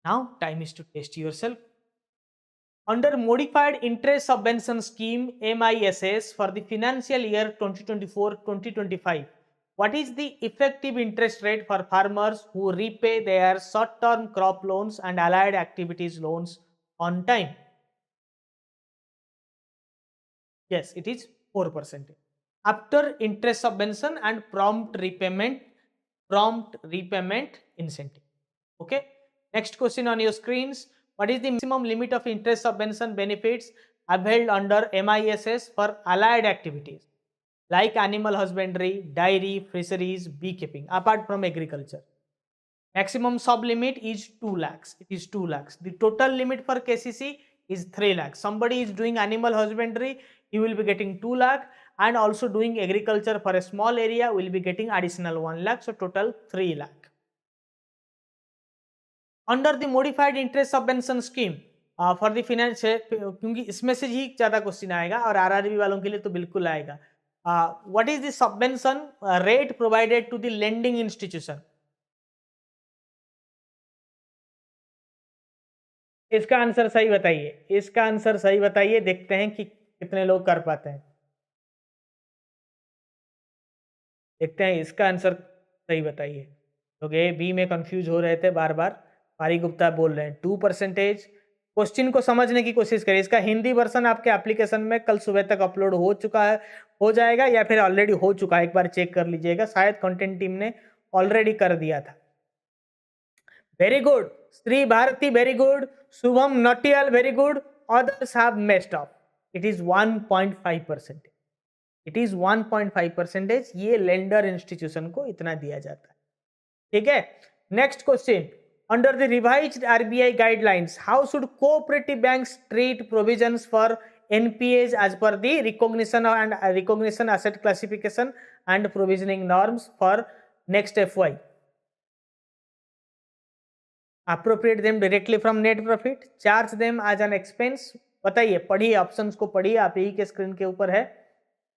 Now time is to test yourself. Under Modified Interest Subvention Scheme MISS for the financial year 2024-2025, what is the effective interest rate for farmers who repay their short-term crop loans and allied activities loans on time? Yes, it is 4%. After interest subvention and prompt repayment incentive. Okay. Next question on your screens. What is the maximum limit of interest subvention benefits upheld under MISS for allied activities like animal husbandry, dairy, fisheries, beekeeping, apart from agriculture? Maximum sub limit is 2 lakhs. It is 2 lakhs. The total limit for KCC is 3 lakhs. Somebody is doing animal husbandry, he will be getting 2 lakh, and also doing agriculture for a small area will be getting additional 1 lakh. So total 3 lakh. Under the modified interest subvention scheme for the finance, क्योंकि इसमें से ही ज्यादा question आएगा और RRB वालों के लिए तो बिल्कुल आएगा. What is the subvention rate provided to the lending institution? इसका आंसर सही बताइए, इसका आंसर सही बताइए, देखते हैं कि कितने लोग कर पाते हैं. देखते हैं इसका आंसर सही बताइए. लोग ए बी में कंफ्यूज हो रहे थे बार बार. पारी गुप्ता बोल रहे हैं 2%. क्वेश्चन को समझने की कोशिश करिए. इसका हिंदी वर्जन आपके एप्लीकेशन में कल सुबह तक अपलोड हो चुका है, हो जाएगा या फिर ऑलरेडी हो चुका है, एक बार चेक कर लीजिएगा. शायद कंटेंट टीम ने ऑलरेडी कर दिया था. Very good Shri Bharti, very good Shubham Natiyal, very good. Others have messed up. It is 1.5%. It is 1.5%. ये लेंडर इंस्टीट्यूशन को इतना दिया जाता है. ठीक है. Next question. Under the revised RBI guidelines, how should cooperative banks treat provisions for NPAs as per the recognition asset classification and provisioning norms for next FY? Appropriate them directly from net profit, charge them as an expense. बताइए, पढ़िए, options को पढ़िए, आप यही के screen के ऊपर है.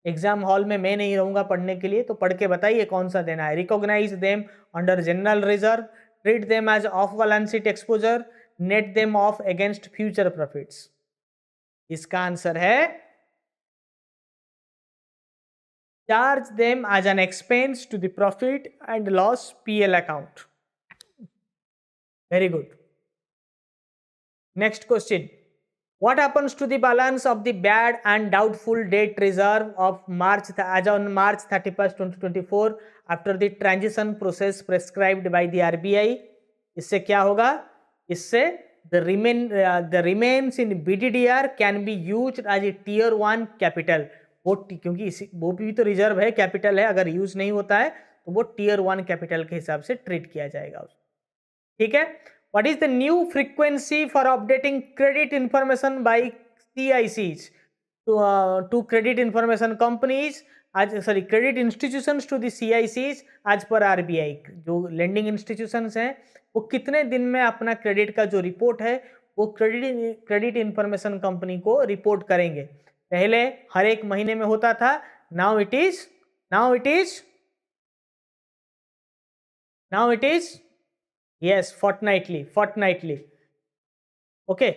एग्जाम हॉल में मैं नहीं रहूंगा पढ़ने के लिए, तो पढ़ के बताइए कौन सा देना है. Recognise them under general reserve, treat them as off balance sheet exposure, net them off against future profits. इसका आंसर है charge them as an expense to the profit and loss PL account. Very good. Next question. What happens to the balance of the bad and doubtful debt reserve of March as on March 31st, 2024 after the transition process prescribed by the RBI? इससे क्या होगा? इससे the remains in BDDR can be used as a tier 1 capital. क्योंकि वो भी तो reserve है, capital है, अगर यूज नहीं होता है तो वो टियर 1 कैपिटल के हिसाब से ट्रीट किया जाएगा. ठीक है. What is the new frequency for updating credit information by CICs to credit information companies, credit institutions to the CICs as per RBI? जो lending institutions हैं वो कितने दिन में अपना क्रेडिट का जो रिपोर्ट है वो क्रेडिट इंफॉर्मेशन कंपनी को रिपोर्ट करेंगे. पहले हर एक महीने में होता था, now it is yes, fortnightly. Okay,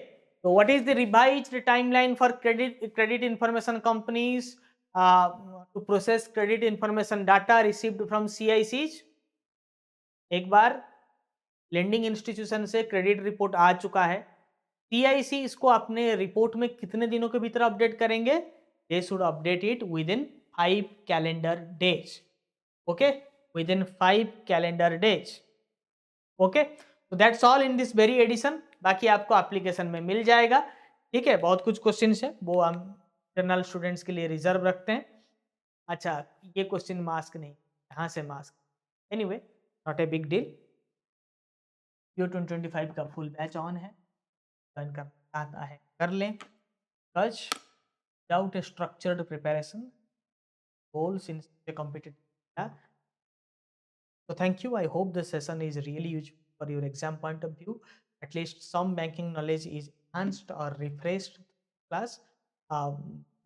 so what is the revised timeline for credit information companies to process credit information data received from CICs? एक बार लेंडिंग इंस्टीट्यूशन से क्रेडिट रिपोर्ट आ चुका है, CIC इसको अपने रिपोर्ट में कितने दिनों के भीतर अपडेट करेंगे? They should update it within 5 calendar days. Okay, within 5 calendar days. Okay, तो that's all in this very edition. बाकी आपको एप्लीकेशन में मिल जाएगा. ठीक है. बहुत कुछ क्वेश्चंस है वो हम जनरल स्टूडेंट्स के लिए रिजर्व रखते हैं. अच्छा, ये क्वेश्चन मास्क नहीं, यहाँ से mask. Anyway, not a big deal. यो 2025 का फुल बैच ऑन है, ज्वाइन करना आता है कर लें. कच without a structured preparation goals in competitive. So thank you. I hope this session is really useful for your exam point of view. At least some banking knowledge is enhanced or refreshed class.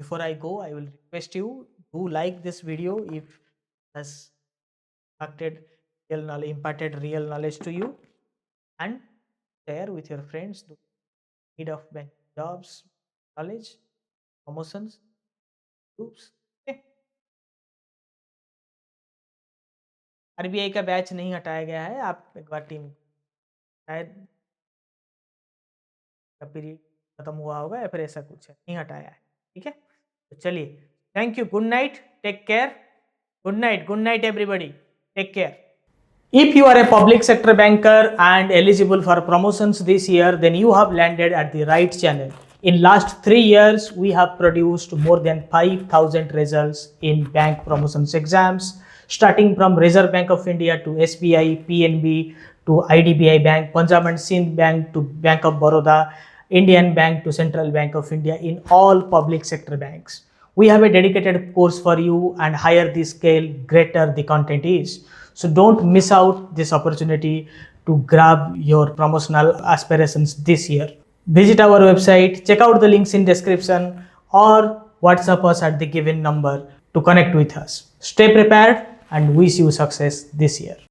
Before I go, I will request you to like this video if has imparted real knowledge to you, and share with your friends the need of bank jobs, college, promotions, groups. Okay. RBI का batch नहीं हटाया गया है, आप एक बार team शायद का period खत्म हुआ होगा या फिर ऐसा कुछ है, नहीं हटाया है। ठीक है, तो चलिए, thank you, good night, take care, good night everybody, take care. If you are a public sector banker and eligible for promotions this year, then you have landed at the right channel. In last 3 years, we have produced more than 5,000 results in bank promotions exams, starting from Reserve Bank of India to SBI, PNB to IDBI Bank, Punjab and Sindh Bank to Bank of Baroda, Indian Bank to Central Bank of India, in all public sector banks. We have a dedicated course for you, and higher the scale, greater the content is. So don't miss out this opportunity to grab your promotional aspirations this year. Visit our website, check out the links in description, or WhatsApp us at the given number to connect with us. Stay prepared and wish you success this year.